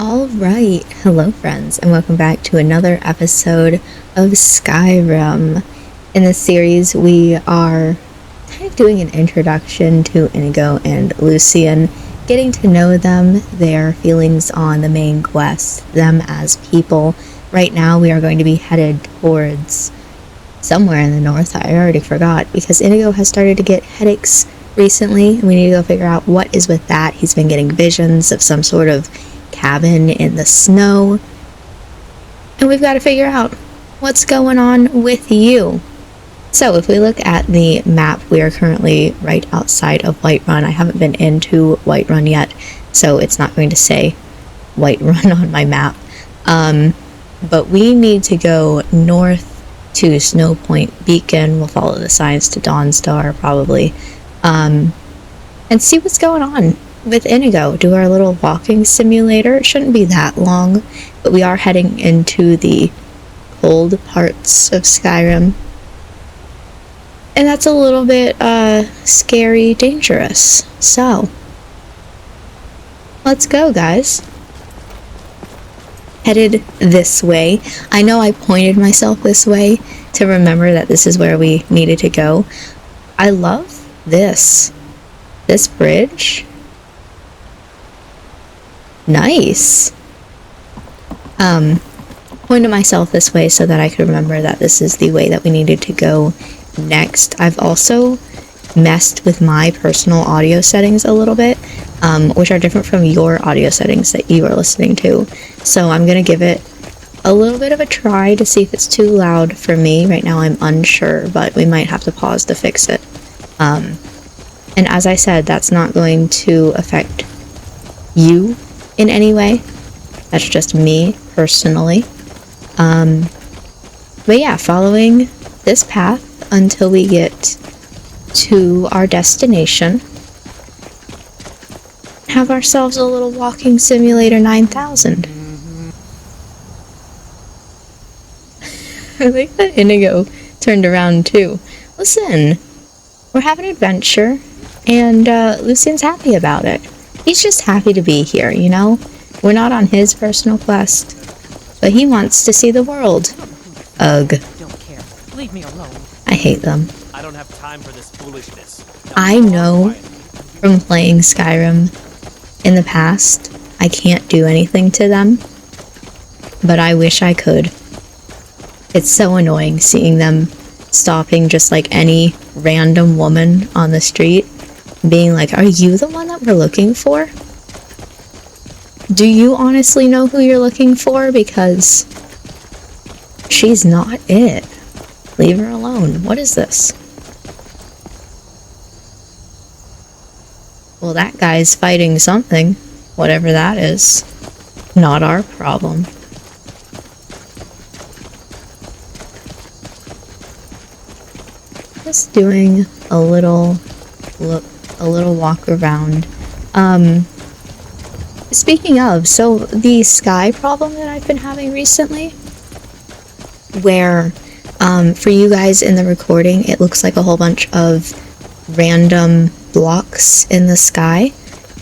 Alright, hello friends, and welcome back to another episode of Skyrim. In this series, we are kind of doing an introduction to Inigo and Lucien, getting to know them, their feelings on the main quest, them as people. Right now, we are going to be headed towards somewhere in the north. I already forgot, because Inigo has started to get headaches recently, and we need to go figure out what is with that. He's been getting visions of some sort of cabin in the snow, and we've got to figure out what's going on with you. So if we look at the map, we are currently right outside of Whiterun. I haven't been into Whiterun yet, so it's not going to say Whiterun on my map, but we need to go north to Snow Point Beacon. We'll follow the signs to Dawnstar probably, and see what's going on with Inigo. Do our little walking simulator. It shouldn't be that long, but we are heading into the cold parts of Skyrim, and that's a little bit scary, dangerous. So let's go, guys. Headed this way. I know I pointed myself this way to remember that this is where we needed to go. I love this bridge. Nice. Pointed myself this way so that I could remember that this is the way that we needed to go next. I've also messed with my personal audio settings a little bit, which are different from your audio settings that you are listening to. So I'm going to give it a little bit of a try to see if it's too loud for me. Right now I'm unsure, but we might have to pause to fix it. And as I said, that's not going to affect you in any way. That's just me personally. But yeah, following this path until we get to our destination. Have ourselves a little walking simulator 9000. I like that Inigo turned around too. Listen, we're having an adventure, and Lucien's happy about it. He's just happy to be here, you know? We're not on his personal quest, but he wants to see the world. Ugh. Don't care. Leave me alone. I hate them. I don't have time for this foolishness. I know from playing Skyrim in the past, I can't do anything to them, but I wish I could. It's so annoying seeing them stopping just like any random woman on the street, being like, are you the one that we're looking for? Do you honestly know who you're looking for? Because she's not it. Leave her alone. What is this? Well, that guy's fighting something. Whatever that is. Not our problem. Just doing a little walk around. Speaking of, so the sky problem that I've been having recently, where for you guys in the recording, it looks like a whole bunch of random blocks in the sky.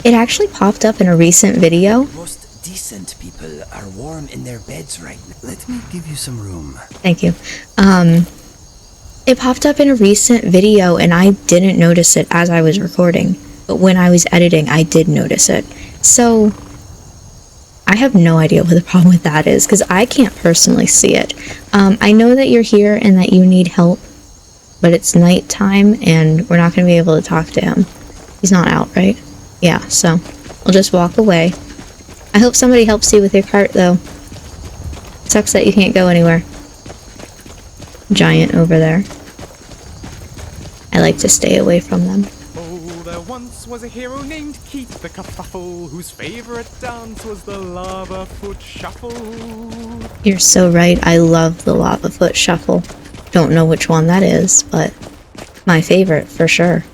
It actually popped up in a recent video. Most decent people are warm in their beds right now. Let me give you some room. Thank you. It popped up in a recent video, and I didn't notice it as I was recording. But when I was editing, I did notice it. So I have no idea what the problem with that is, because I can't personally see it. I know that you're here and that you need help, but it's nighttime and we're not going to be able to talk to him. He's not out, right? Yeah, so we'll just walk away. I hope somebody helps you with your cart, though. Sucks that you can't go anywhere. Giant over there. I like to stay away from them. Oh, there once was a hero named Keith the Kerfuffle, whose favorite dance was the lava foot shuffle. You're so right. I love the lava foot shuffle. Don't know which one that is, but my favorite for sure.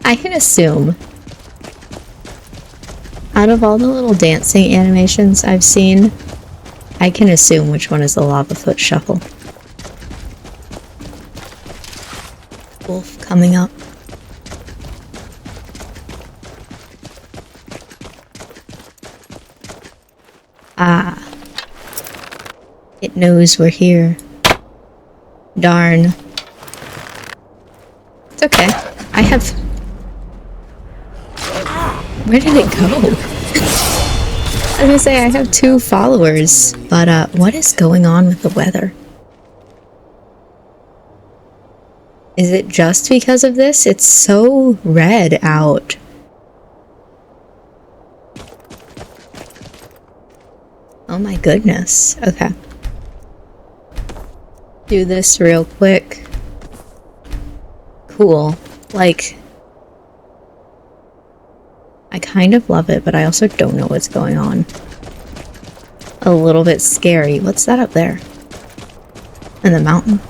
I can assume, out of all the little dancing animations I've seen, I can assume which one is the lava foot shuffle. Wolf coming up. Ah. It knows we're here. Darn. It's okay. I have... Where did it go? I was gonna say, I have 2 followers, but what is going on with the weather? Is it just because of this? It's so red out. Oh my goodness. Okay. Do this real quick. Cool. Like, I kind of love it, but I also don't know what's going on. A little bit scary. What's that up there? In the mountain?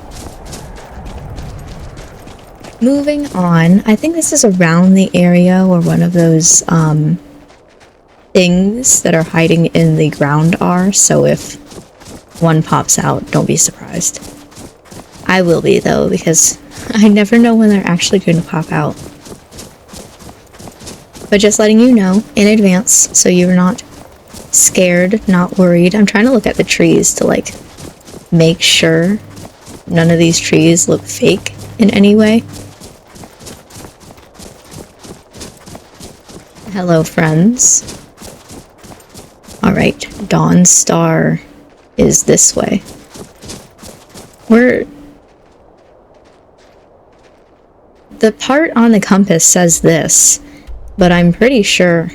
Moving on. I think this is around the area where one of those, things that are hiding in the ground are, so if one pops out, don't be surprised. I will be, though, because I never know when they're actually going to pop out. But just letting you know in advance, so you're not scared, not worried. I'm trying to look at the trees to, like, make sure none of these trees look fake in any way. Hello, friends. Alright, Dawn Star is this way. The part on the compass says this, but I'm pretty sure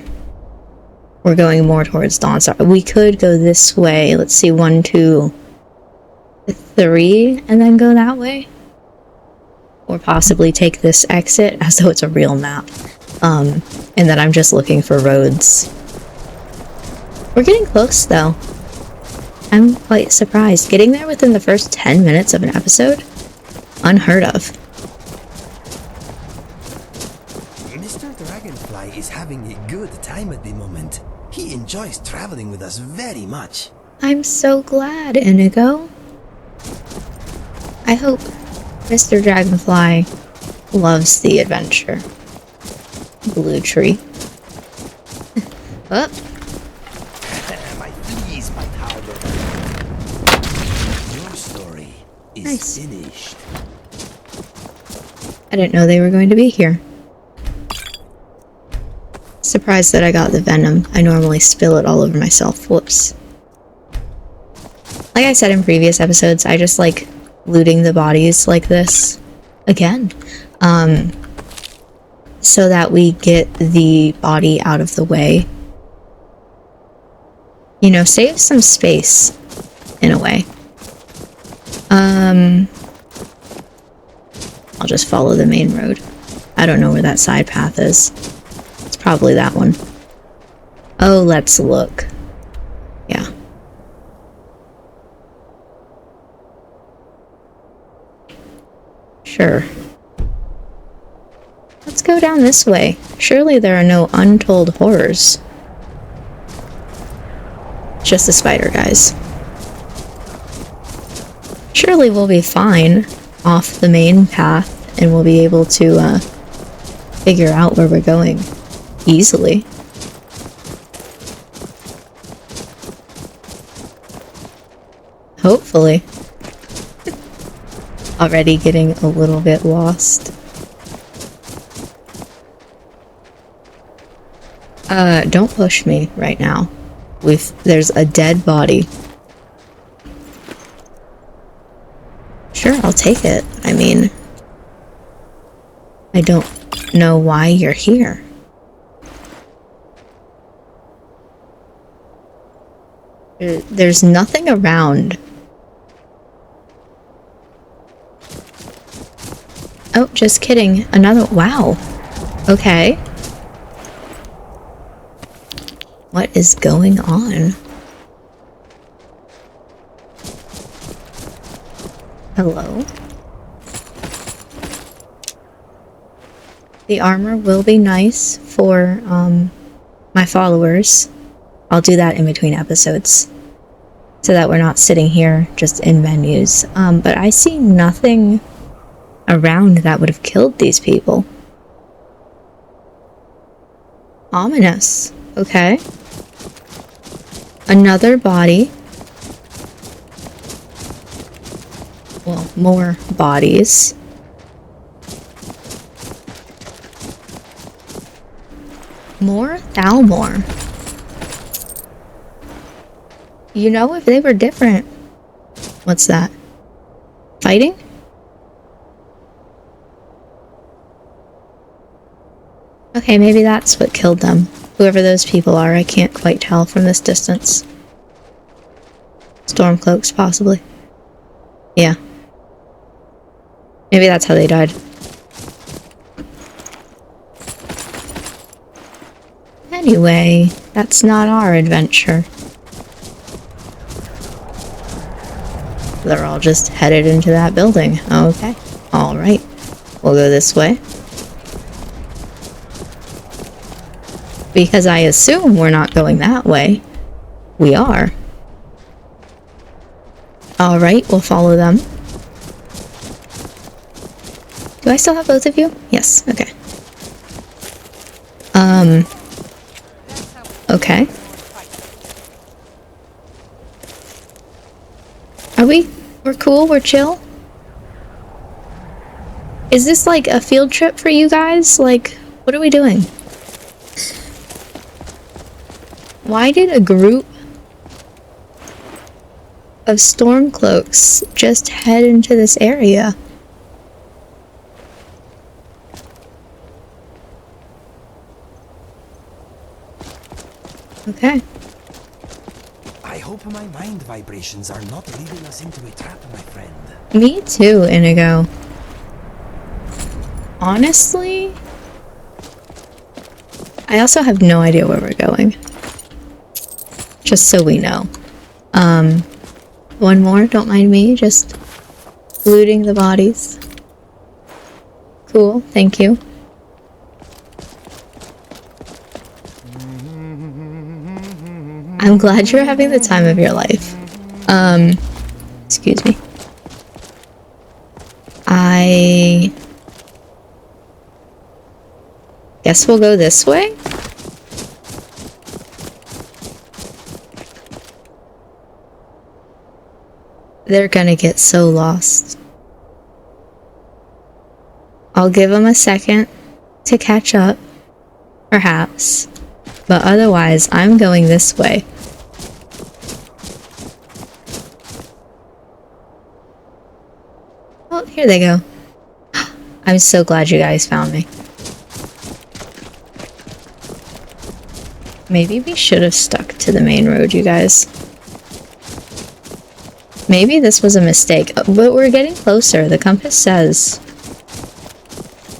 we're going more towards Dawn Star. We could go this way. Let's see, 1, 2, 3, and then go that way. Or possibly take this exit as though it's a real map. And that I'm just looking for roads. We're getting close, though. I'm quite surprised. Getting there within the first 10 minutes of an episode? Unheard of. Mr. Dragonfly is having a good time at the moment. He enjoys traveling with us very much. I'm so glad, Inigo. I hope Mr. Dragonfly loves the adventure. Blue tree. Oh. My fleas bite harder. Your story is Nice. finished. I didn't know they were going to be here. Surprised that I got the venom. I normally spill it all over myself. Whoops. Like I said in previous episodes, I just like looting the bodies like this. Again. So that we get the body out of the way. You know, save some space, in a way. I'll just follow the main road. I don't know where that side path is. It's probably that one. Oh, let's look. Yeah. Sure. Let's go down this way. Surely there are no untold horrors. Just a spider, guys. Surely we'll be fine off the main path and we'll be able to figure out where we're going easily. Hopefully. Already getting a little bit lost. Don't push me right now. There's a dead body. Sure, I'll take it. I mean, I don't know why you're here. There's nothing around. Oh, just kidding. Another. Wow. Okay. What is going on? Hello? The armor will be nice for my followers. I'll do that in between episodes so that we're not sitting here just in menus. But I see nothing around that would have killed these people. Ominous. Okay. Another body. Well, more bodies. More Thalmor. You know, if they were different. What's that? Fighting? Okay, maybe that's what killed them. Whoever those people are, I can't quite tell from this distance. Stormcloaks, possibly. Yeah. Maybe that's how they died. Anyway, that's not our adventure. They're all just headed into that building. Okay. Alright. We'll go this way. Because I assume we're not going that way. We are. Alright, we'll follow them. Do I still have both of you? Yes, okay. Okay. We're cool, we're chill? Is this like a field trip for you guys? Like, what are we doing? Why did a group of Stormcloaks just head into this area? Okay. I hope my mind vibrations are not leading us into a trap, my friend. Me too, Inigo. Honestly, I also have no idea where we're going. Just so we know. One more, don't mind me, just looting the bodies. Cool, thank you. I'm glad you're having the time of your life. Excuse me. I guess we'll go this way? They're gonna get so lost. I'll give them a second to catch up, perhaps. But otherwise, I'm going this way. Oh, here they go. I'm so glad you guys found me. Maybe we should have stuck to the main road, you guys. Maybe this was a mistake, but we're getting closer. The compass says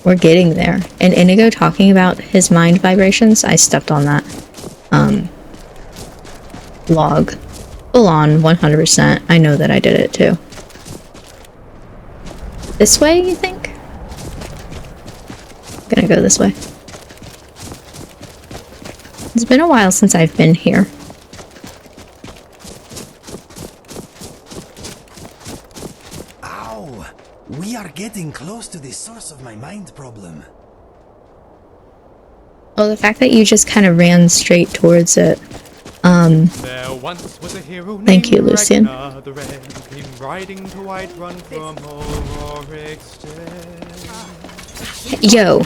we're getting there. And Inigo talking about his mind vibrations, I stepped on that. Log. Full on, 100%. I know that I did it too. This way, you think? I'm gonna go this way. It's been a while since I've been here. Ow! We are getting close to the source of my mind problem. Well, the fact that you just kind of ran straight towards it. There once was a hero Thank you, named Lucien. Ragnar the Red, who came riding to Whiterun from Auroric's den. Yo.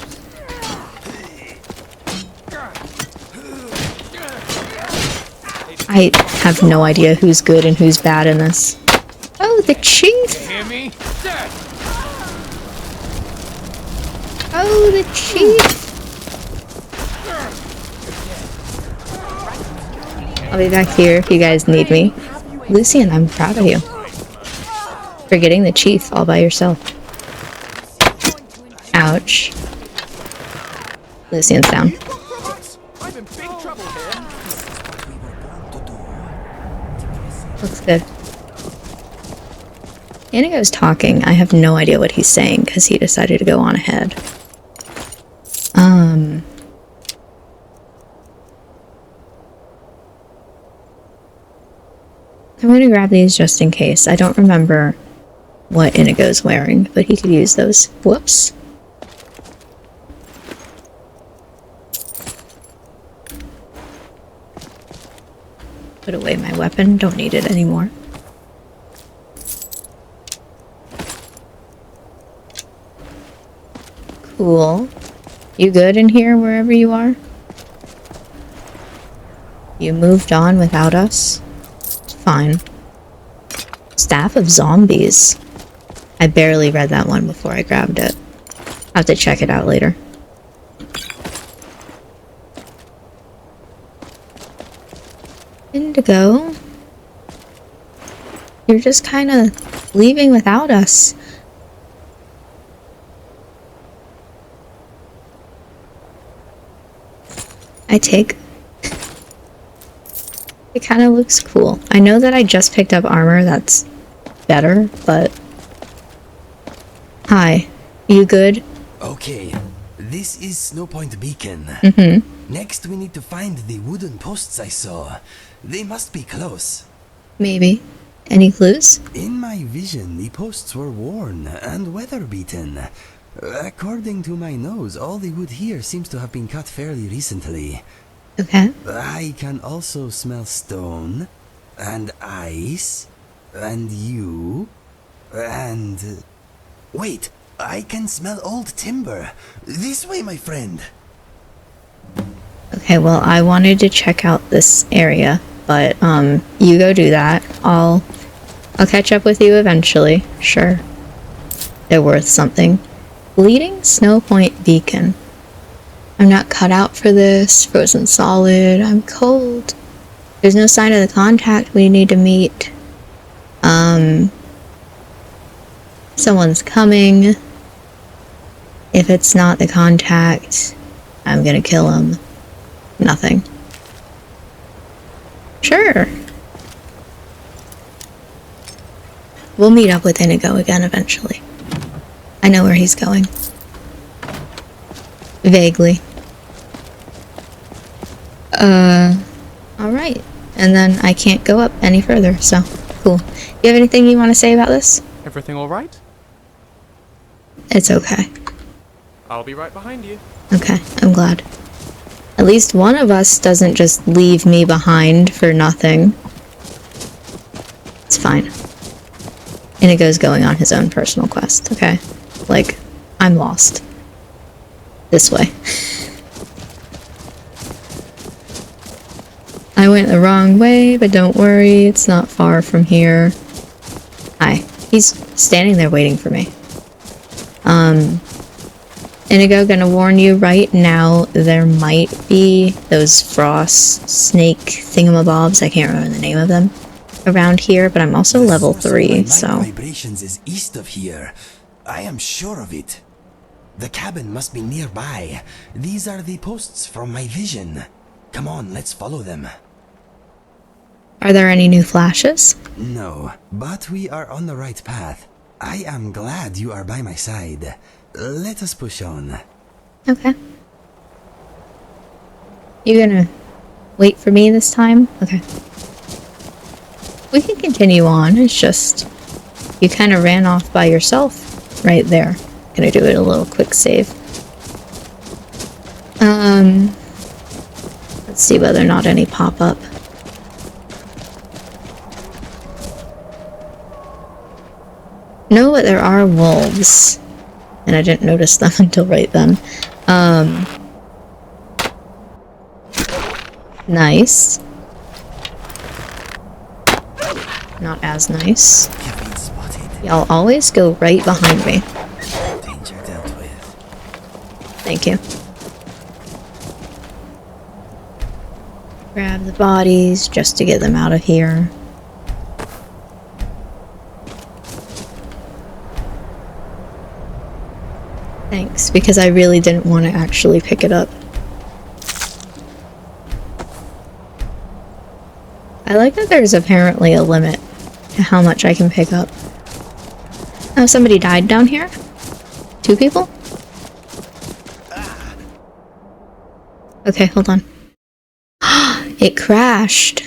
I have no idea who's good and who's bad in this. Oh, the chief! Hear me? Oh, the chief! I'll be back here if you guys need me. Lucien, I'm proud of you. For getting the chief all by yourself. Ouch. Lucien's down. I'm in big trouble here. Looks good. Inigo's talking. I have no idea what he's saying because he decided to go on ahead. I'm gonna grab these just in case. I don't remember what Inigo's wearing, but he could use those. Whoops. Put away my weapon. Don't need it anymore. Cool. You good in here wherever you are? You moved on without us? It's fine. Staff of Zombies. I barely read that one before I grabbed it. I'll have to check it out later. Indigo? You're just kind of leaving without us. I take... It kind of looks cool. I know that I just picked up armor that's better, but... Hi. You good? Okay, this is Snowpoint Beacon. Mm-hmm. Next we need to find the wooden posts I saw. They must be close. Maybe. Any clues? In my vision, the posts were worn and weather-beaten. According to my nose, all the wood here seems to have been cut fairly recently. Okay. I can also smell stone, and ice, and you, and... Wait, I can smell old timber. This way, my friend. Okay, well, I wanted to check out this area, but, you go do that. I'll catch up with you eventually. Sure. They're worth something. Bleeding Snowpoint Beacon. I'm not cut out for this. Frozen solid. I'm cold. There's no sign of the contact we need to meet. Someone's coming. If it's not the contact, I'm gonna kill him. Nothing. Sure. We'll meet up with Inigo again eventually. I know where he's going. Vaguely. Alright. And then I can't go up any further, so cool. You have anything you want to say about this? Everything alright? It's okay. I'll be right behind you. Okay, I'm glad. At least one of us doesn't just leave me behind for nothing. It's fine. Inigo's going on his own personal quest, okay? Like, I'm lost. This way. I went the wrong way, but don't worry, it's not far from here. Hi. He's standing there waiting for me. Inigo, gonna warn you right now, there might be those frost snake thingamabobs, I can't remember the name of them, around here, but I'm also level 3, so... Vibrations is east of here. I am sure of it. The cabin must be nearby. These are the posts from my vision. Come on, let's follow them. Are there any new flashes? No, but we are on the right path. I am glad you are by my side. Let us push on. Okay. You gonna wait for me this time? Okay. We can continue on, it's just... You kind of ran off by yourself right there. Gonna do it a little quick save. Let's see whether or not any pop up. No, but there are wolves. And I didn't notice them until right then. Nice. Not as nice. Have been spotted. Y'all always go right behind me. Danger dealt with. Thank you. Grab the bodies just to get them out of here. Thanks, because I really didn't want to actually pick it up. I like that there's apparently a limit to how much I can pick up. Oh, somebody died down here? 2 people? Okay, hold on. It crashed.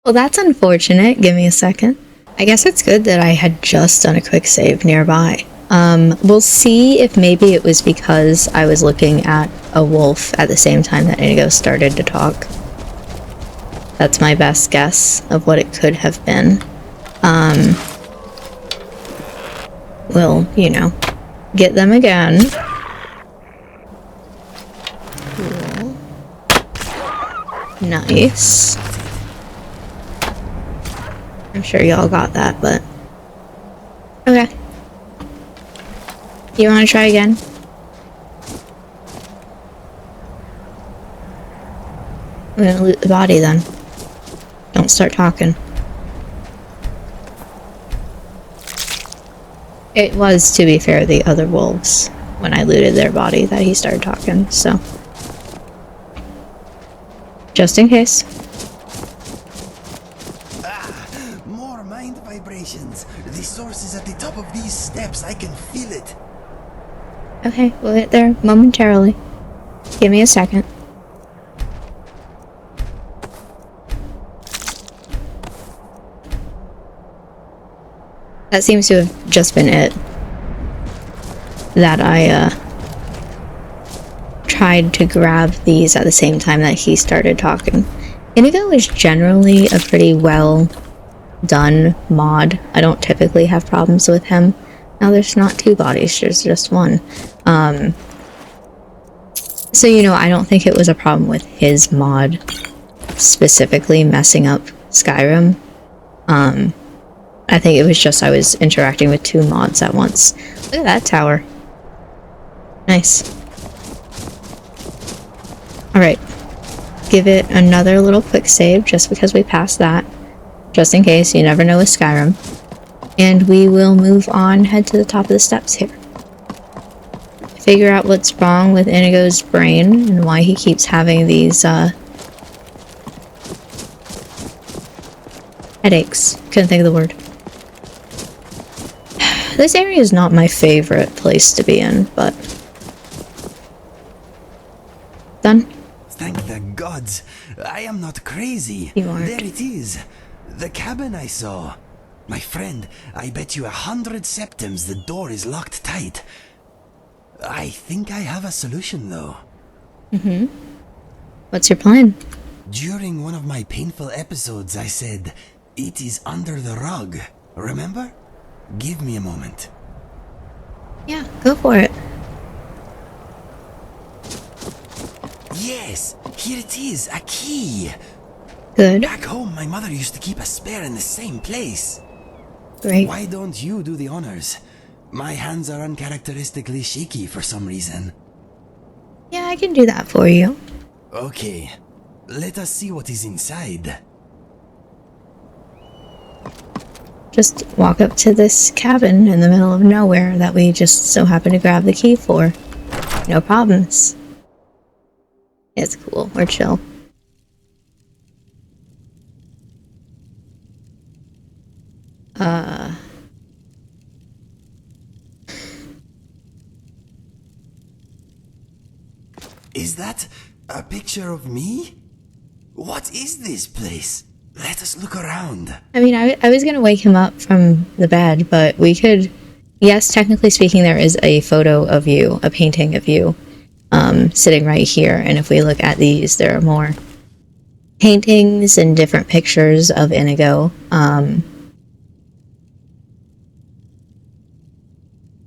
Well, that's unfortunate. Give me a second. I guess it's good that I had just done a quick save nearby. We'll see if maybe it was because I was looking at a wolf at the same time that Inigo started to talk. That's my best guess of what it could have been. We'll, you know, get them again. Cool. Nice. I'm sure y'all got that, but... Okay. You wanna try again? I'm gonna loot the body then. Don't start talking. It was, to be fair, the other wolves, when I looted their body, that he started talking, so... Just in case. More mind vibrations. The source is at the top of these steps. I can feel it. Okay, we'll get there momentarily. Give me a second. That seems to have just been it. That I, tried to grab these at the same time that he started talking. Inigo is generally a pretty well done mod. I don't typically have problems with him. Now there's not two bodies, there's just one. So, you know, I don't think it was a problem with his mod specifically messing up Skyrim. I think it was just I was interacting with two mods at once. Look at that tower. Nice. Alright. Give it another little quick save just because we passed that. Just in case, you never know with Skyrim. And we will move on, head to the top of the steps here. Figure out what's wrong with Inigo's brain and why he keeps having these, headaches. Couldn't think of the word. This area is not my favorite place to be in, but... Done? Thank the gods. I am not crazy. You aren't. There it is. The cabin I saw. My friend, I bet you 100 septims the door is locked tight. I think I have a solution, though. Mm-hmm. What's your plan? During one of my painful episodes, I said, "It is under the rug." Remember? Give me a moment. Yeah, go for it. Yes, here it is, a key. Good. Back home, my mother used to keep a spare in the same place. Great. Why don't you do the honors? My hands are uncharacteristically shaky for some reason. Yeah, I can do that for you. Okay, let us see what is inside. Just walk up to this cabin in the middle of nowhere that we just so happen to grab the key for. No problems. It's cool. We're chill. Is that a picture of me? What is this place? Let us look around. I mean, I was gonna wake him up from the bed, but we could... Yes, technically speaking, there is a photo of you, a painting of you, sitting right here. And if we look at these, there are more paintings and different pictures of Inigo. I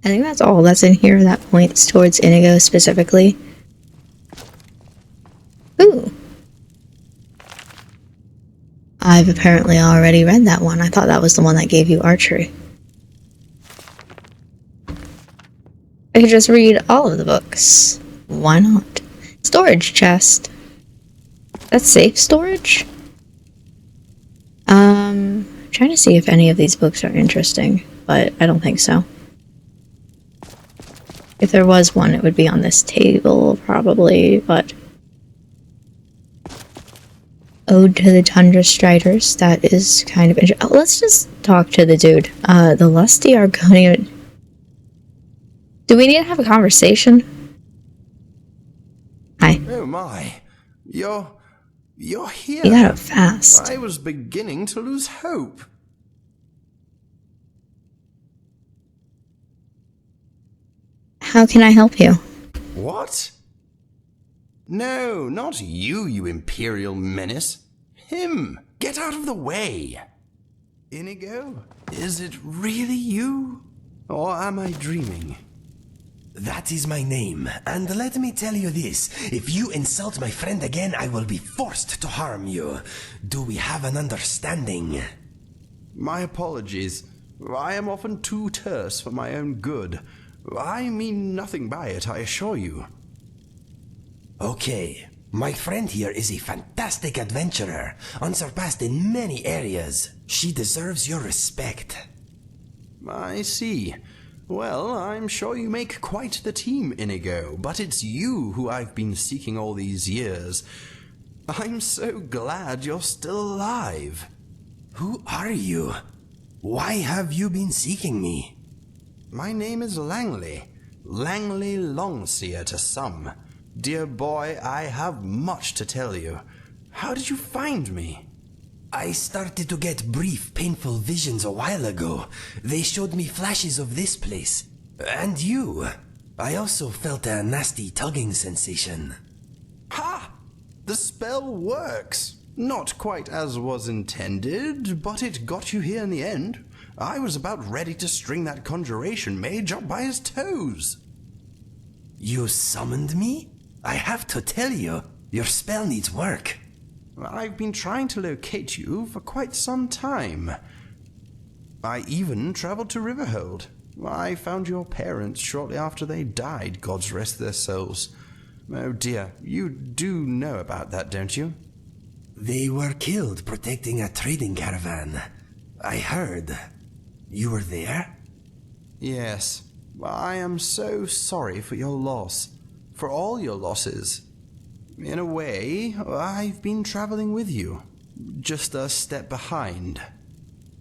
think that's all that's in here that points towards Inigo specifically. Ooh. I've apparently already read that one. I thought that was the one that gave you archery. I could just read all of the books. Why not? Storage chest. That's safe storage? Trying to see if any of these books are interesting, but I don't think so. If there was one, it would be on this table, probably, but... Ode to the Tundra Striders, that is kind of interesting. Oh, let's just talk to the dude. The Lusty Argonian... Do we need to have a conversation? Hi. Oh my, you're here. You got up fast. I was beginning to lose hope. How can I help you? What? No, not you, you imperial menace. Him! Get out of the way! Inigo, is it really you? Or am I dreaming? That is my name, and let me tell you this. If you insult my friend again, I will be forced to harm you. Do we have an understanding? My apologies. I am often too terse for my own good. I mean nothing by it, I assure you. Okay. My friend here is a fantastic adventurer, unsurpassed in many areas. She deserves your respect. I see. Well, I'm sure you make quite the team, Inigo, but it's you who I've been seeking all these years. I'm so glad you're still alive. Who are you? Why have you been seeking me? My name is Langley. Langley Longseer to some. Dear boy, I have much to tell you. How did you find me? I started to get brief, painful visions a while ago. They showed me flashes of this place. And you. I also felt a nasty tugging sensation. Ha! The spell works. Not quite as was intended, but it got you here in the end. I was about ready to string that conjuration mage up by his toes. You summoned me? I have to tell you, your spell needs work. I've been trying to locate you for quite some time. I even traveled to Riverhold. I found your parents shortly after they died, gods rest their souls. Oh dear, you do know about that, don't you? They were killed protecting a trading caravan. I heard. You were there? Yes. I am so sorry for your loss. For all your losses. In a way, I've been traveling with you. Just a step behind.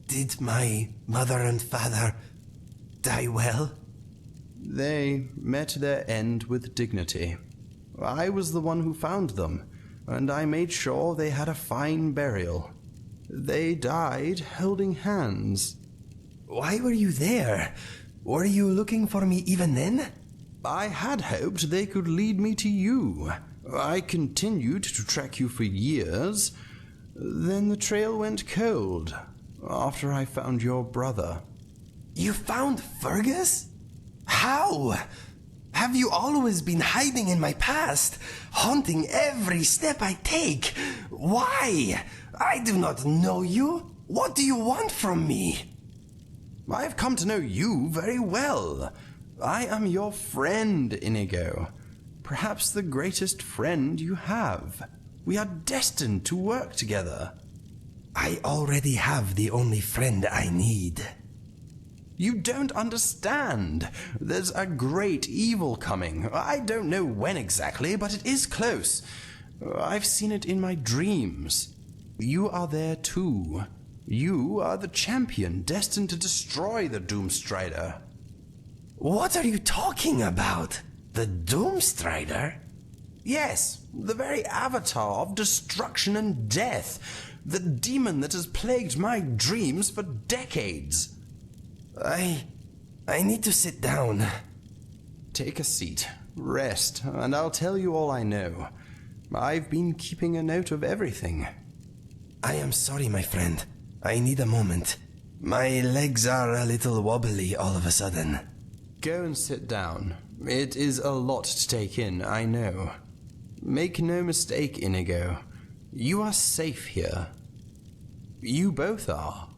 Did my mother and father die well? They met their end with dignity. I was the one who found them, and I made sure they had a fine burial. They died holding hands. Why were you there? Were you looking for me even then? I had hoped they could lead me to you. I continued to track you for years. Then the trail went cold, after I found your brother. You found Fergus? How? Have you always been hiding in my past, haunting every step I take? Why? I do not know you. What do you want from me? I have come to know you very well. I am your friend, Inigo. Perhaps the greatest friend you have. We are destined to work together. I already have the only friend I need. You don't understand. There's a great evil coming. I don't know when exactly, but it is close. I've seen it in my dreams. You are there too. You are the champion destined to destroy the Doomstrider. What are you talking about? The Doomstrider? Yes, the very avatar of destruction and death. The demon that has plagued my dreams for decades. I need to sit down. Take a seat, rest, and I'll tell you all I know. I've been keeping a note of everything. I am sorry, my friend. I need a moment. My legs are a little wobbly all of a sudden. Go and sit down. It is a lot to take in, I know. Make no mistake, Inigo. You are safe here. You both are.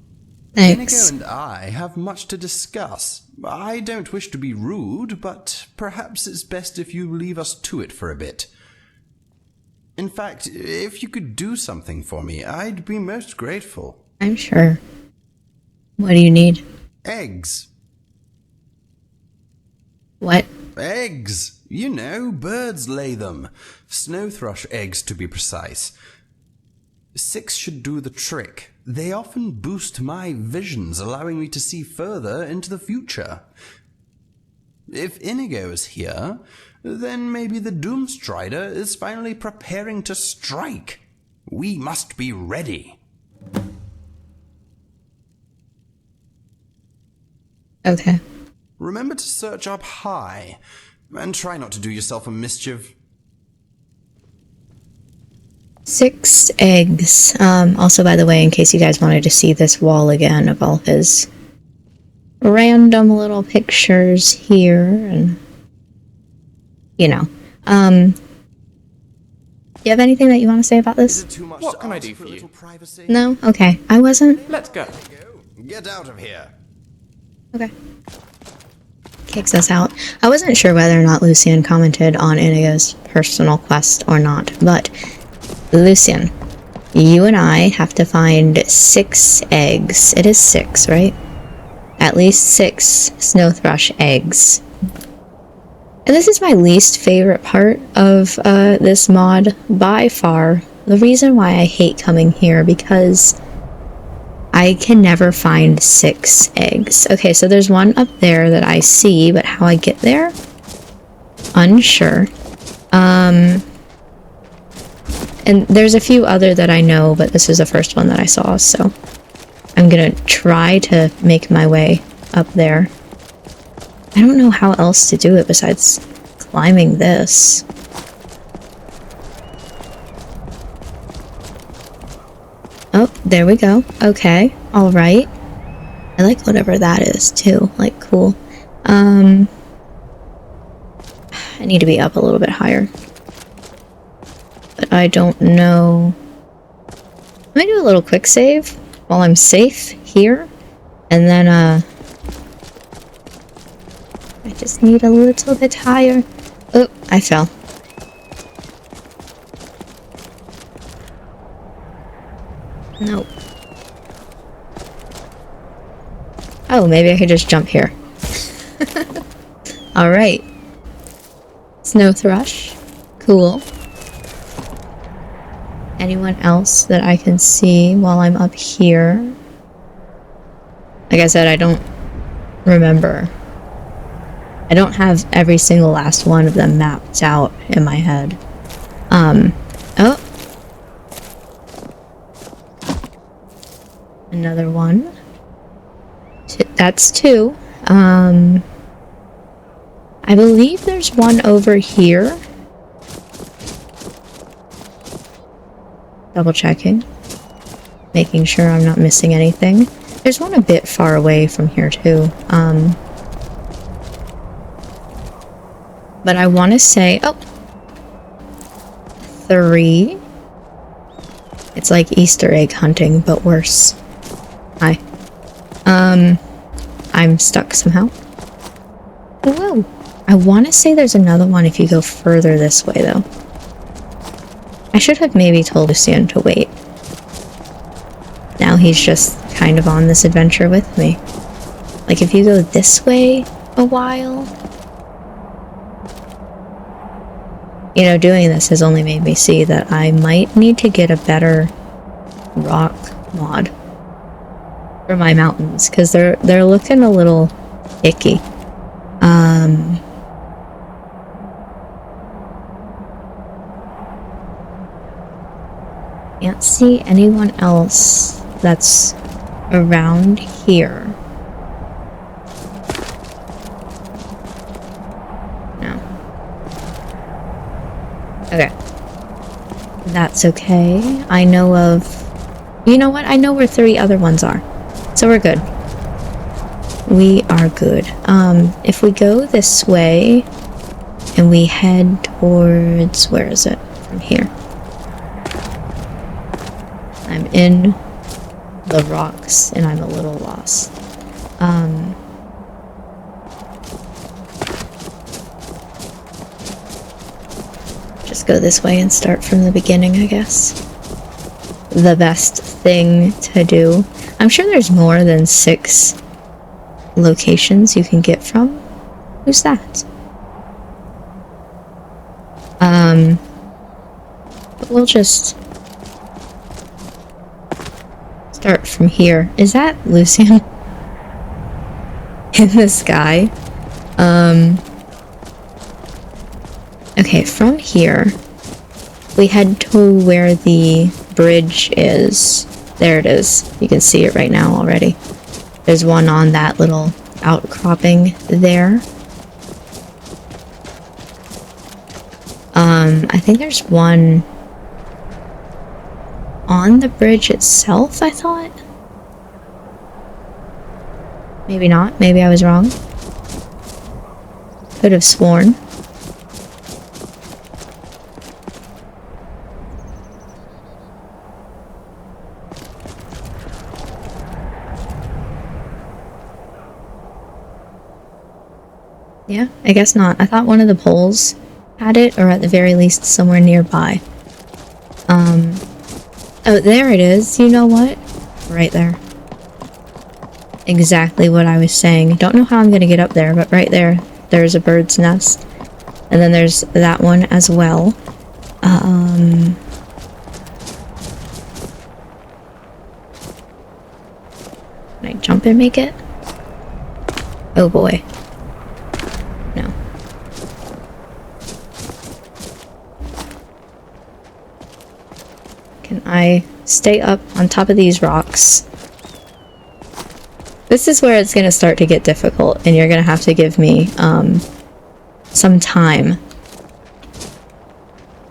Thanks. Inigo and I have much to discuss. I don't wish to be rude, but perhaps it's best if you leave us to it for a bit. In fact, if you could do something for me, I'd be most grateful. I'm sure. What do you need? Eggs. What? Eggs! You know, birds lay them. Snow thrush eggs, to be precise. 6 should do the trick. They often boost my visions, allowing me to see further into the future. If Inigo is here, then maybe the Doomstrider is finally preparing to strike. We must be ready. Okay. Remember to search up high, and try not to do yourself a mischief. 6 eggs. Also, by the way, in case you guys wanted to see this wall again of all his random little pictures here, and you know. Do you have anything that you want to say about this? What can I do for you? No? Okay. I wasn't. Let's go. Get out of here. Okay. Kicks us out. I wasn't sure whether or not Lucien commented on Inigo's personal quest or not, but Lucien, you and I have to find 6 eggs. It is 6, right? At least 6 snow thrush eggs. And this is my least favorite part of this mod by far. The reason why I hate coming here, because I can never find 6 eggs. Okay, so there's one up there that I see, but how I get there? Unsure. And there's a few other that I know, but this is the first one that I saw, so I'm gonna try to make my way up there. I don't know how else to do it besides climbing this. Oh, there we go. Okay, alright. I like whatever that is, too. Like, cool. I need to be up a little bit higher. But I don't know. Let me do a little quick save while I'm safe here. And then, I just need a little bit higher. Oh, I fell. Nope. Oh, maybe I could just jump here. Alright. Snow thrush. Cool. Anyone else that I can see while I'm up here? Like I said, I don't remember. I don't have every single last one of them mapped out in my head. Oh. Another one. That's 2. I believe there's one over here. Double checking. Making sure I'm not missing anything. There's one a bit far away from here too. But I want to say, oh, 3. It's like Easter egg hunting, but worse. Hi. I'm stuck somehow. Whoa. I want to say there's another one if you go further this way, though. I should have maybe told Lucien to wait. Now he's just kind of on this adventure with me. Like, if you go this way a while... You know, doing this has only made me see that I might need to get a better rock mod for my mountains, because they're looking a little icky. Can't see anyone else that's around here. No. Okay. That's okay. I know of... You know what? I know where 3 other ones are. So we're good. We are good. If we go this way and we head towards... Where is it? From here. I'm in the rocks and I'm a little lost. Just go this way and start from the beginning, I guess. The best thing to do. I'm sure there's more than 6 locations you can get from. Who's that? But we'll just start from here. Is that Lucien? In the sky? Okay, from here, we head to where the bridge is. There it is. You can see it right now already. There's one on that little outcropping there. I think there's one on the bridge itself, I thought? Maybe not. Maybe I was wrong. Could have sworn. Yeah, I guess not. I thought one of the poles had it, or at the very least somewhere nearby. Oh, there it is. You know what? Right there. Exactly what I was saying. Don't know how I'm gonna get up there, but right there, there's a bird's nest. And then there's that one as well. Can I jump and make it? Oh boy. No. Can I stay up on top of these rocks? This is where it's going to start to get difficult, and you're going to have to give me some time.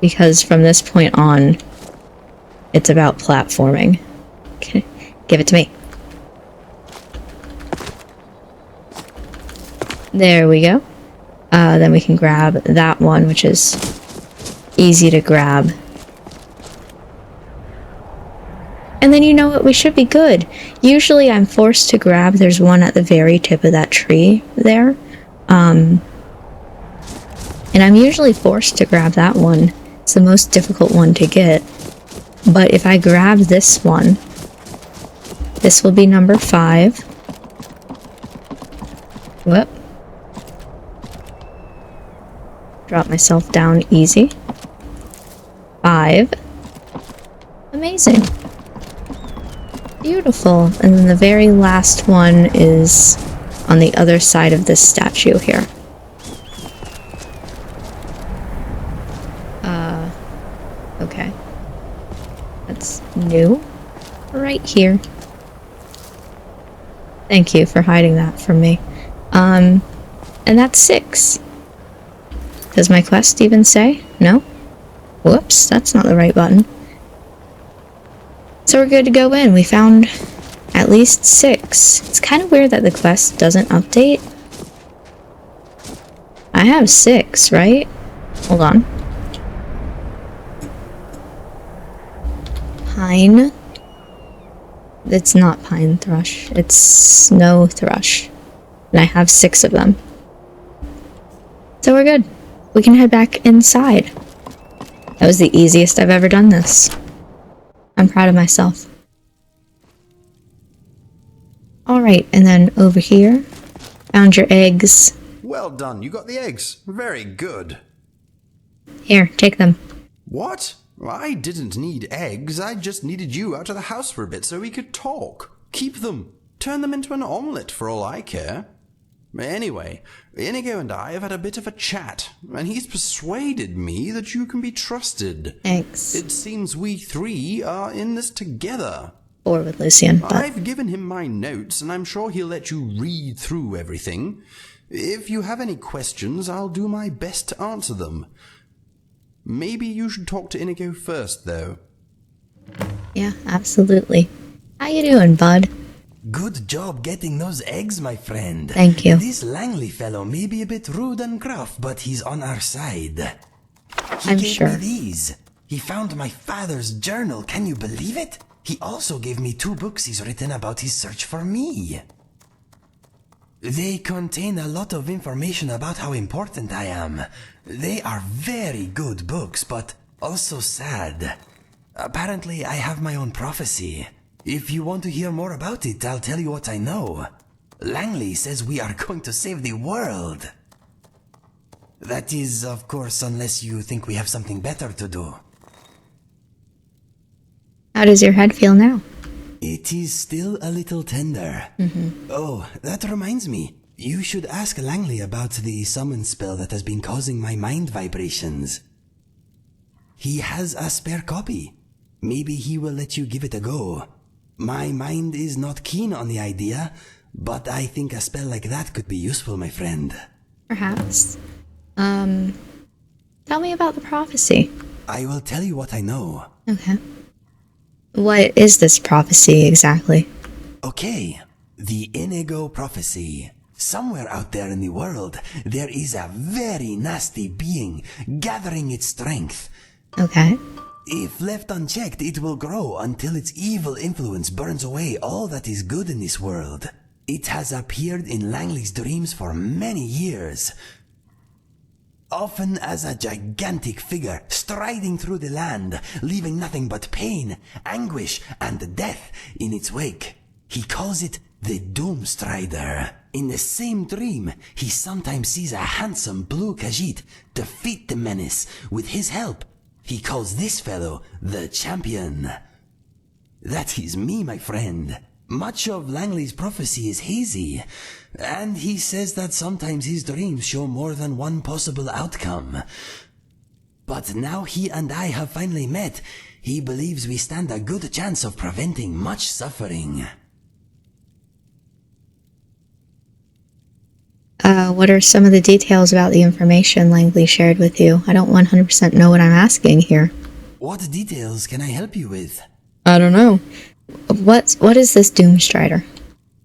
Because from this point on, it's about platforming. Okay, give it to me. There we go. Then we can grab that one, which is easy to grab. And then you know what? We should be good. Usually I'm forced to grab. There's one at the very tip of that tree there. And I'm usually forced to grab that one. It's the most difficult one to get. But if I grab this one, this will be number 5. Whoop. Drop myself down easy. 5. Amazing. Beautiful. And then the very last one is on the other side of this statue here. Okay. That's new. Right here. Thank you for hiding that from me. And that's 6. Does my quest even say? No? Whoops, that's not the right button. So we're good to go in. We found at least 6. It's kind of weird that the quest doesn't update. I have 6, right? Hold on. Pine. It's not pine thrush. It's snow thrush. And I have 6 of them. So we're good. We can head back inside. That was the easiest I've ever done this. I'm proud of myself. Alright, and then over here, found your eggs. Well done, you got the eggs. Very good. Here, take them. What? I didn't need eggs. I just needed you out of the house for a bit so we could talk. Keep them. Turn them into an omelette for all I care. Anyway, Inigo and I have had a bit of a chat, and he's persuaded me that you can be trusted. Thanks. It seems we 3 are in this together. Or with Lucien, but... I've given him my notes, and I'm sure he'll let you read through everything. If you have any questions, I'll do my best to answer them. Maybe you should talk to Inigo first, though. Yeah, absolutely. How you doing, bud? Good job getting those eggs, my friend. Thank you. This Langley fellow may be a bit rude and gruff, but he's on our side. He I'm gave sure. me these. He found my father's journal. Can you believe it? He also gave me 2 books he's written about his search for me. They contain a lot of information about how important I am. They are very good books, but also sad. Apparently, I have my own prophecy. If you want to hear more about it, I'll tell you what I know. Langley says we are going to save the world. That is, of course, unless you think we have something better to do. How does your head feel now? It is still a little tender. Oh, that reminds me. You should ask Langley about the summon spell that has been causing my mind vibrations. He has a spare copy. Maybe he will let you give it a go. My mind is not keen on the idea, but I think a spell like that could be useful, my friend. Perhaps. Tell me about the prophecy. I will tell you what I know. Okay. What is this prophecy exactly? Okay, the Inigo prophecy. Somewhere out there in the world, there is a very nasty being gathering its strength. Okay. If left unchecked, it will grow until its evil influence burns away all that is good in this world. It has appeared in Langley's dreams for many years, often as a gigantic figure striding through the land, leaving nothing but pain, anguish, and death in its wake. He calls it the Doomstrider. In the same dream, he sometimes sees a handsome blue Khajiit defeat the menace with his help. He calls this fellow the Champion. That is me, my friend. Much of Langley's prophecy is hazy, and he says that sometimes his dreams show more than one possible outcome. But now he and I have finally met, he believes we stand a good chance of preventing much suffering. What are some of the details about the information Langley shared with you? I don't 100% know what I'm asking here. What details can I help you with? I don't know. What is this Doomstrider?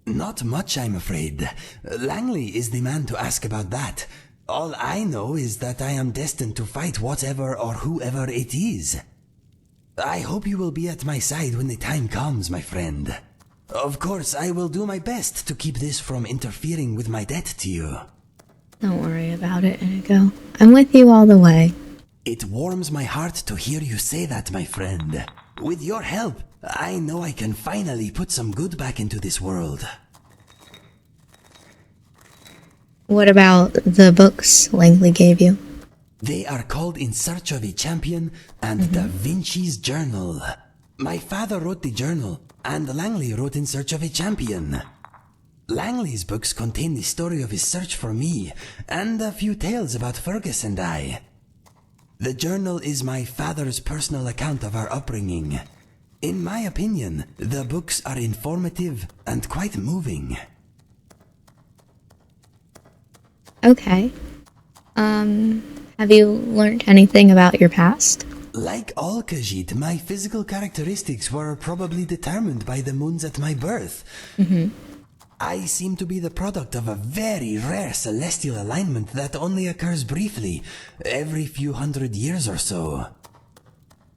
Not much, I'm afraid. Langley is the man to ask about that. All I know is that I am destined to fight whatever or whoever it is. I hope you will be at my side when the time comes, my friend. Of course, I will do my best to keep this from interfering with my debt to you. Don't worry about it, Inigo. I'm with you all the way. It warms my heart to hear you say that, my friend. With your help, I know I can finally put some good back into this world. What about the books Langley gave you? They are called In Search of a Champion and Da Vinci's Journal. My father wrote the journal, and Langley wrote In Search of a Champion. Langley's books contain the story of his search for me, and a few tales about Fergus and I. The journal is my father's personal account of our upbringing. In my opinion, the books are informative and quite moving. Okay. Have you learned anything about your past? Like all Khajiit, my physical characteristics were probably determined by the moons at my birth. I seem to be the product of a very rare celestial alignment that only occurs briefly, every few hundred years or so.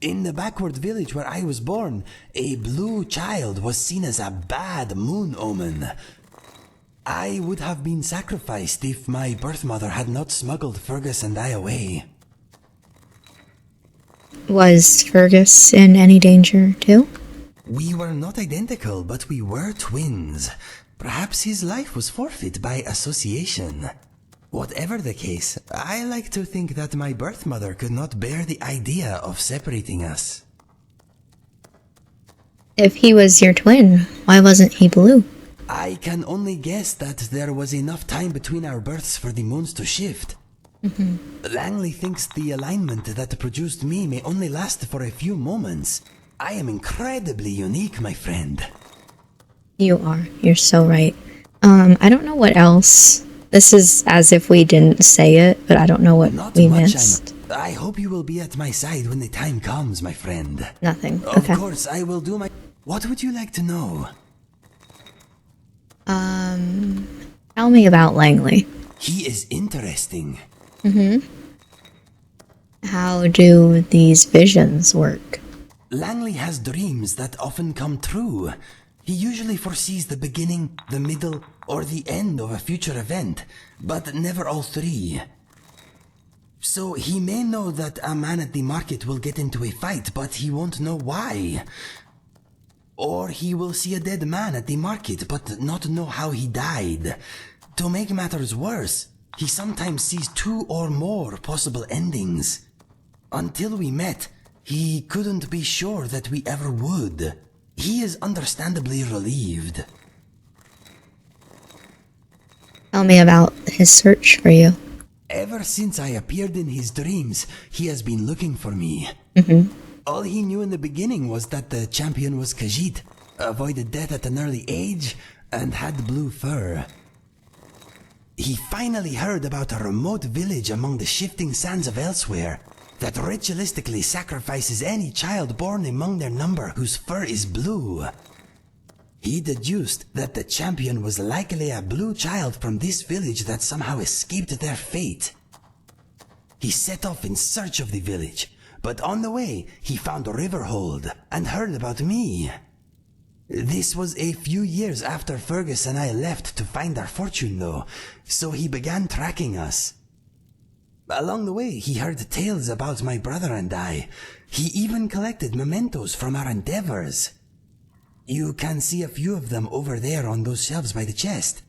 In the backward village where I was born, a blue child was seen as a bad moon omen. I would have been sacrificed if my birth mother had not smuggled Fergus and I away. Was Fergus in any danger, too? We were not identical, but we were twins. Perhaps his life was forfeit by association. Whatever the case, I like to think that my birth mother could not bear the idea of separating us. If he was your twin, why wasn't he blue? I can only guess that there was enough time between our births for the moons to shift. Langley thinks the alignment that produced me may only last for a few moments. I am incredibly unique, my friend. You are. You're so right. I don't know what else. This is as if we didn't say it, but I don't know what Not we much. missed. I hope you will be at my side when the time comes, my friend. Nothing. Of Okay. course, I will do my... What would you like to know? Tell me about Langley. He is interesting. How do these visions work? Langley has dreams that often come true. He usually foresees the beginning, the middle, or the end of a future event, but never all three. So he may know that a man at the market will get into a fight, but he won't know why. Or he will see a dead man at the market, but not know how he died. To make matters worse, he sometimes sees 2 or more possible endings. Until we met, he couldn't be sure that we ever would. He is understandably relieved. Tell me about his search for you. Ever since I appeared in his dreams, he has been looking for me. All he knew in the beginning was that the champion was Khajiit, avoided death at an early age, and had blue fur. He finally heard about a remote village among the shifting sands of elsewhere. that ritualistically sacrifices any child born among their number whose fur is blue. He deduced that the champion was likely a blue child from this village that somehow escaped their fate. He set off in search of the village, but on the way he found Riverhold and heard about me. This was a few years after Fergus and I left to find our fortune though, so he began tracking us. Along the way he heard tales about my brother and I. He even collected mementos from our endeavors. You can see a few of them over there on those shelves by the chest.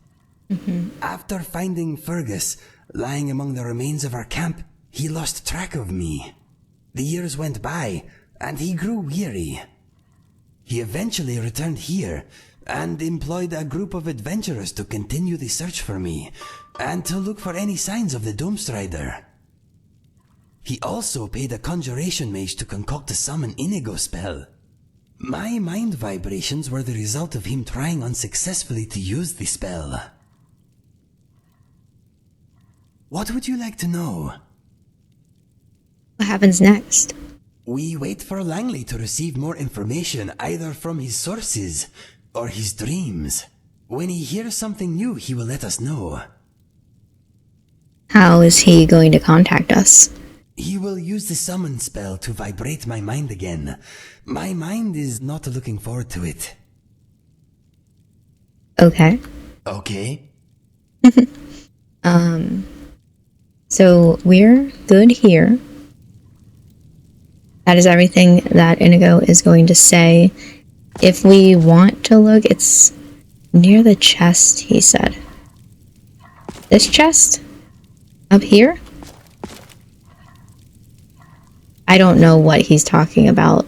After finding Fergus lying among the remains of our camp, he lost track of me. The years went by, and he grew weary. He eventually returned here, and employed a group of adventurers to continue the search for me, and to look for any signs of the Doomstrider. He also paid a conjuration mage to concoct a summon Inigo spell. My mind vibrations were the result of him trying unsuccessfully to use the spell. What would you like to know? What happens next? We wait for Langley to receive more information either from his sources or his dreams. When he hears something new, he will let us know. How is he going to contact us? He will use the summon spell to vibrate my mind again. My mind is not looking forward to it. Okay. Okay. So we're good here. That is everything that Inigo is going to say. If we want to look, it's near the chest, he said. This chest? Up here? I don't know what he's talking about.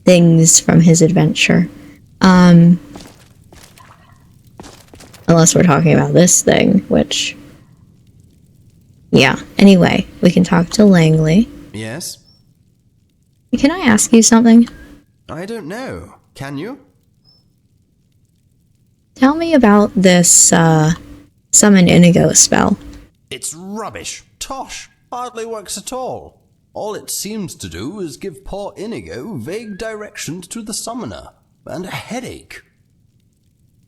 Things from his adventure. Unless we're talking about this thing, which... Yeah. Anyway, we can talk to Langley. Yes? Can I ask you something? I don't know. Can you? Tell me about this, summon Inigo spell. It's rubbish. Tosh. Hardly works at all. All it seems to do is give poor Inigo vague directions to the summoner, and a headache.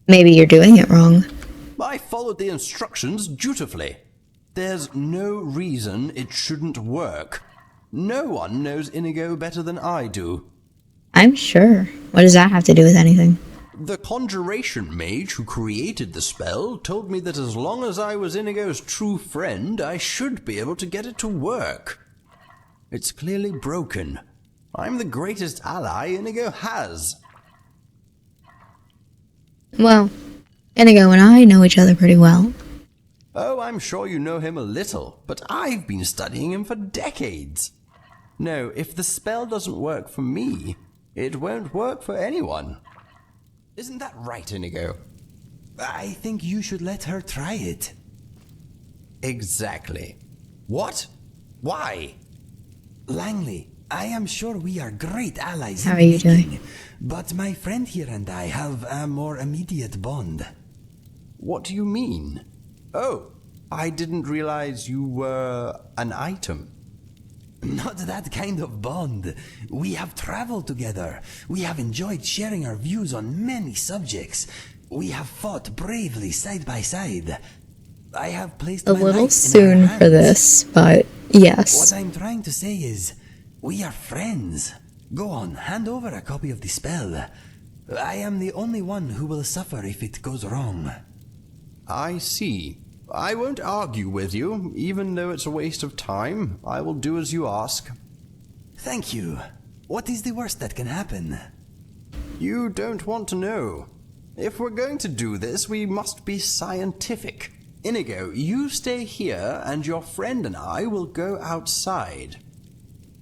Maybe you're doing it wrong. I followed the instructions dutifully. There's no reason it shouldn't work. No one knows Inigo better than I do. I'm sure. What does that have to do with anything? The conjuration mage who created the spell told me that as long as I was Inigo's true friend, I should be able to get it to work. It's clearly broken. I'm the greatest ally Inigo has. Well, Inigo and I know each other pretty well. Oh, I'm sure you know him a little, but I've been studying him for decades. No, if the spell doesn't work for me, it won't work for anyone. Isn't that right, Inigo? I think you should let her try it. Exactly. What? Why? Langley, I am sure we are great allies. How are you doing? But my friend here and I have a more immediate bond. What do you mean? Oh, I didn't realize you were an item. Not that kind of bond. We have traveled together. We have enjoyed sharing our views on many subjects. We have fought bravely side by side. I have placed A my little life in soon her for hands. this, but yes. What I'm trying to say is, we are friends. Go on, hand over a copy of the spell. I am the only one who will suffer if it goes wrong. I see. I won't argue with you, even though it's a waste of time. I will do as you ask. Thank you. What is the worst that can happen? You don't want to know. If we're going to do this, we must be scientific. Inigo, you stay here, and your friend and I will go outside.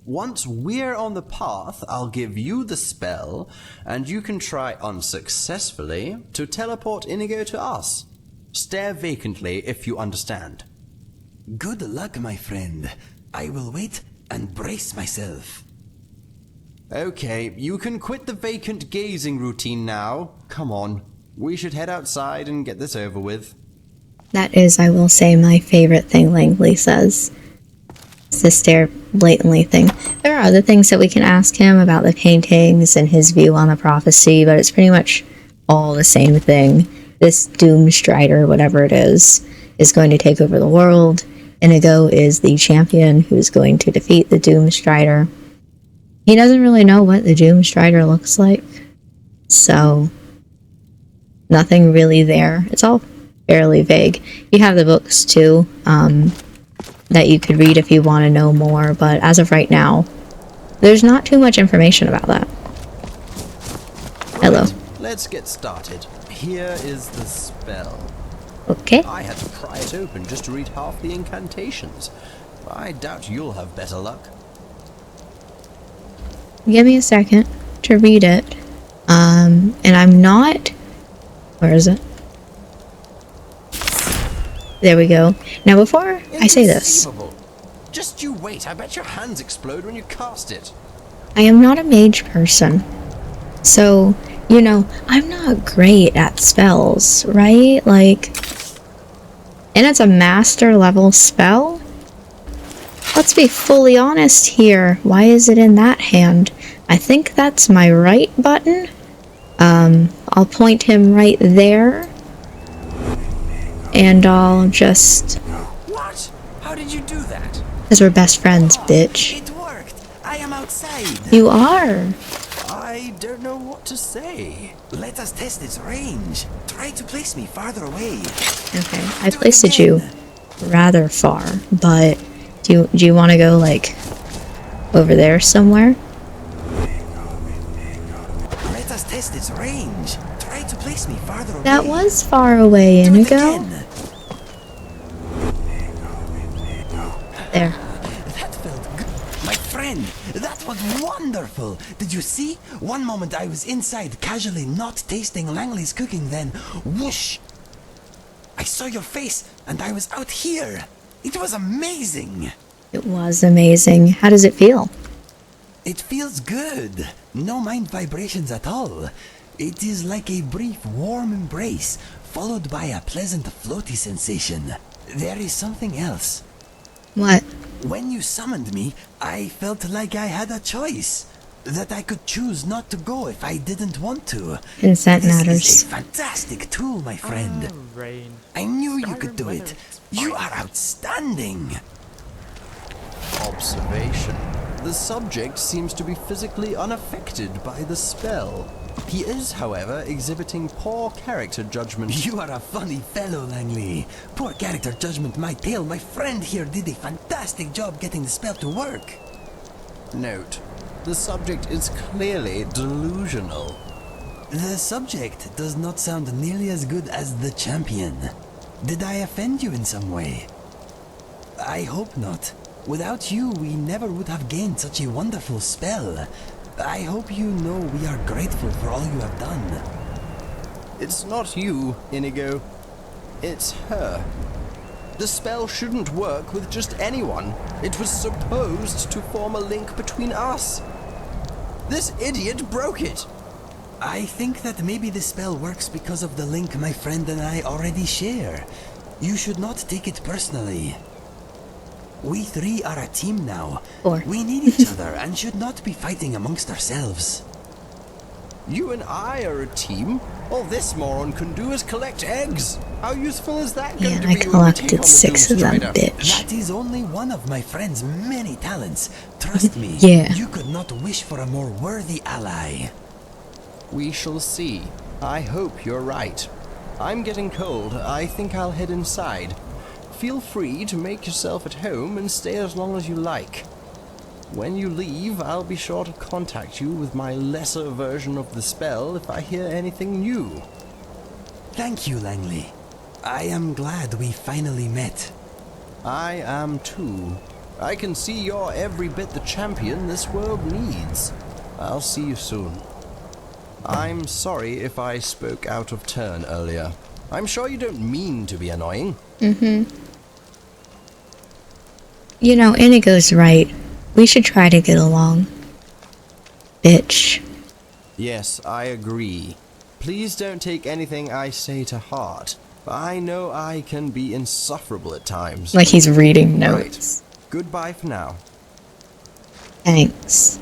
Once we're on the path, I'll give you the spell, and you can try unsuccessfully to teleport Inigo to us. Stare vacantly if you understand. Good luck, my friend. I will wait and brace myself. Okay, you can quit the vacant gazing routine now. Come on. We should head outside and get this over with. That is, I will say, my favorite thing Langley says. It's the stare blatantly thing. There are other things that we can ask him about the paintings and his view on the prophecy, but it's pretty much all the same thing. This Doom Strider, whatever it is going to take over the world. Inigo is the champion who's going to defeat the Doom Strider. He doesn't really know what the Doom Strider looks like, so nothing really there. It's all fairly vague. You have the books too, that you could read if you want to know more, but as of right now, there's not too much information about that. Hello. Let's get started. Here is the spell. Okay. I had to pry it open just to read half the incantations. I doubt you'll have better luck. Give me a second to read it. And I'm not... Where is it? There we go. Now before I say this, Inconceivable. Just you wait, I bet your hands explode when you cast it. I am not a mage person. So, you know, I'm not great at spells, right? Like, and it's a master level spell? Let's be fully honest here. Why is it in that hand? I think that's my right button. I'll point him right there. And I'll just... What? How did you do that? Because we're best friends, bitch. It worked. I am outside. You are. I don't know what to say. Let us test its range. Try to place me farther away. Okay, I placed you rather far, but do you want to go, like, over there somewhere? Let us test its range. Try to place me farther away. That was far away, Do it Inigo. again. There. That felt good. My friend, that was wonderful. Did you see? One moment I was inside, casually not tasting Langley's cooking, then whoosh! I saw your face, and I was out here. It was amazing. It was amazing. How does it feel? It feels good. No mind vibrations at all. It is like a brief, warm embrace, followed by a pleasant, floaty sensation. There is something else. What? When you summoned me, I felt like I had a choice. That I could choose not to go if I didn't want to. Consent This matters. is a fantastic tool, my friend. Rain. I knew you Skyrim could do weather, it. it's You fine. are outstanding. Observation. The subject seems to be physically unaffected by the spell. He is, however, exhibiting poor character judgment. You are a funny fellow, Langley. Poor character judgment, my tale. My friend here did a fantastic job getting the spell to work. Note. The subject is clearly delusional. The subject does not sound nearly as good as the champion. Did I offend you in some way? I hope not. Without you, we never would have gained such a wonderful spell. I hope you know we are grateful for all you have done. It's not you, Inigo. It's her. The spell shouldn't work with just anyone. It was supposed to form a link between us. This idiot broke it. I think that maybe the spell works because of the link my friend and I already share. You should not take it personally. We three are a team now. Four. We need each other and should not be fighting amongst ourselves. You and I are a team? All this moron can do is collect eggs. How useful is that going Yeah, to I be when we take collected on the 6 of them, Doom Strider? bitch. That is only one of my friend's many talents. Trust me, Yeah. you could not wish for a more worthy ally. We shall see. I hope you're right. I'm getting cold. I think I'll head inside. Feel free to make yourself at home and stay as long as you like. When you leave, I'll be sure to contact you with my lesser version of the spell if I hear anything new. Thank you, Langley. I am glad we finally met. I am too. I can see you're every bit the champion this world needs. I'll see you soon. I'm sorry if I spoke out of turn earlier. I'm sure you don't mean to be annoying. You know, Inigo's right. We should try to get along. Bitch. Yes, I agree. Please don't take anything I say to heart. I know I can be insufferable at times. Like he's reading notes. Goodbye for now. Thanks.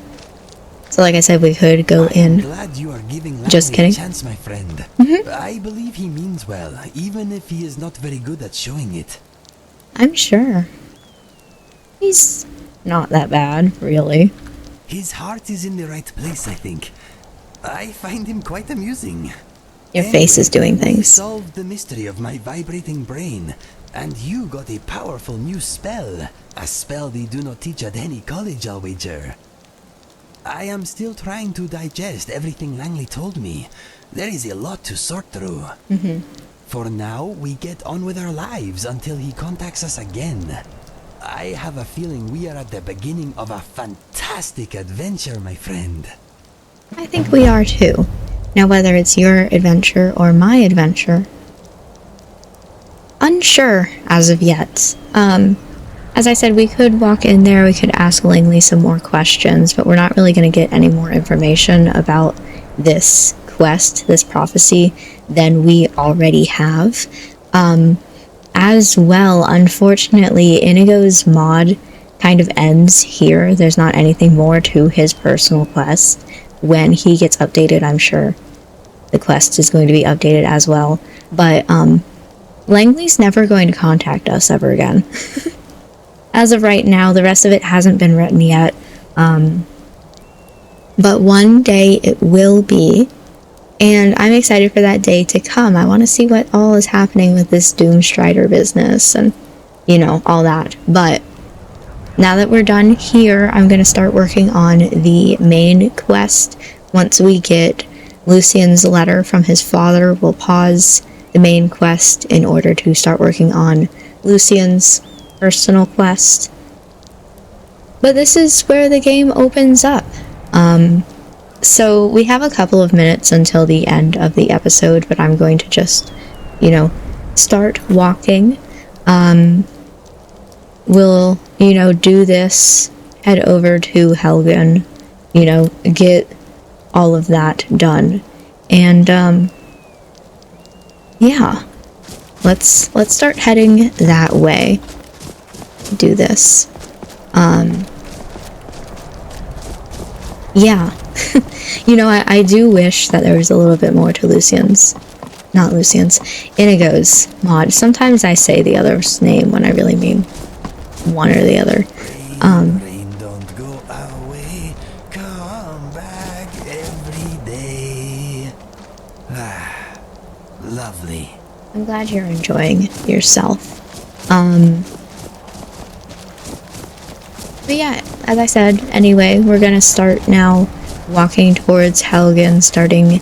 So like I said, we could go I am in. glad you are giving Just Langley kidding. a chance, my friend. I believe he means well, even if he is not very good at showing it. I'm sure. He's not that bad, really. His heart is in the right place, I think. I find him quite amusing. Your face is doing we things. solved the mystery of my vibrating brain, and you got a powerful new spell. A spell they do not teach at any college, I'll wager. I am still trying to digest everything Langley told me. There is a lot to sort through. For now, we get on with our lives until he contacts us again. I have a feeling we are at the beginning of a fantastic adventure, my friend. I think we are too. Now whether it's your adventure or my adventure, unsure as of yet. As I said, we could walk in there, we could ask Langley some more questions, but we're not really going to get any more information about this quest, this prophecy, than we already have. As well, unfortunately, Inigo's mod kind of ends here. There's not anything more to his personal quest. When he gets updated, I'm sure the quest is going to be updated as well. But Langley's never going to contact us ever again. As of right now, the rest of it hasn't been written yet. But one day it will be. And I'm excited for that day to come. I want to see what all is happening with this Doomstrider business and, you know, all that. But now that we're done here, I'm going to start working on the main quest. Once we get Lucien's letter from his father, we'll pause the main quest in order to start working on Lucien's personal quest. But this is where the game opens up. So we have a couple of minutes until the end of the episode, but I'm going to just, you know, start walking. We'll, you know, do this, head over to Helgen, you know, get all of that done. And, yeah. Let's start heading that way. Do this. Yeah. You know, I do wish that there was a little bit more to Inigo's mod. Sometimes I say the other's name when I really mean one or the other. Rain, don't go away. Come back every day. Ah, lovely. I'm glad you're enjoying yourself. But yeah, as I said, anyway, we're gonna start now walking towards Helgen, starting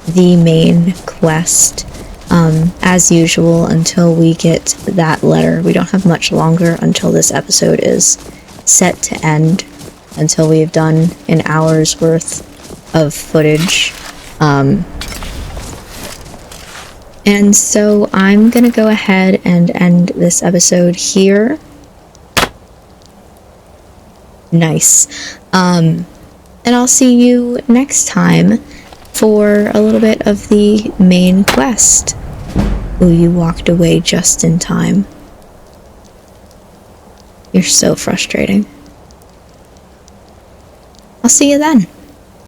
the main quest, as usual, until we get that letter. We don't have much longer until this episode is set to end, until we've done an hour's worth of footage. And so I'm gonna go ahead and end this episode here. Nice. And I'll see you next time for a little bit of the main quest. Ooh, you walked away just in time. You're so frustrating. I'll see you then.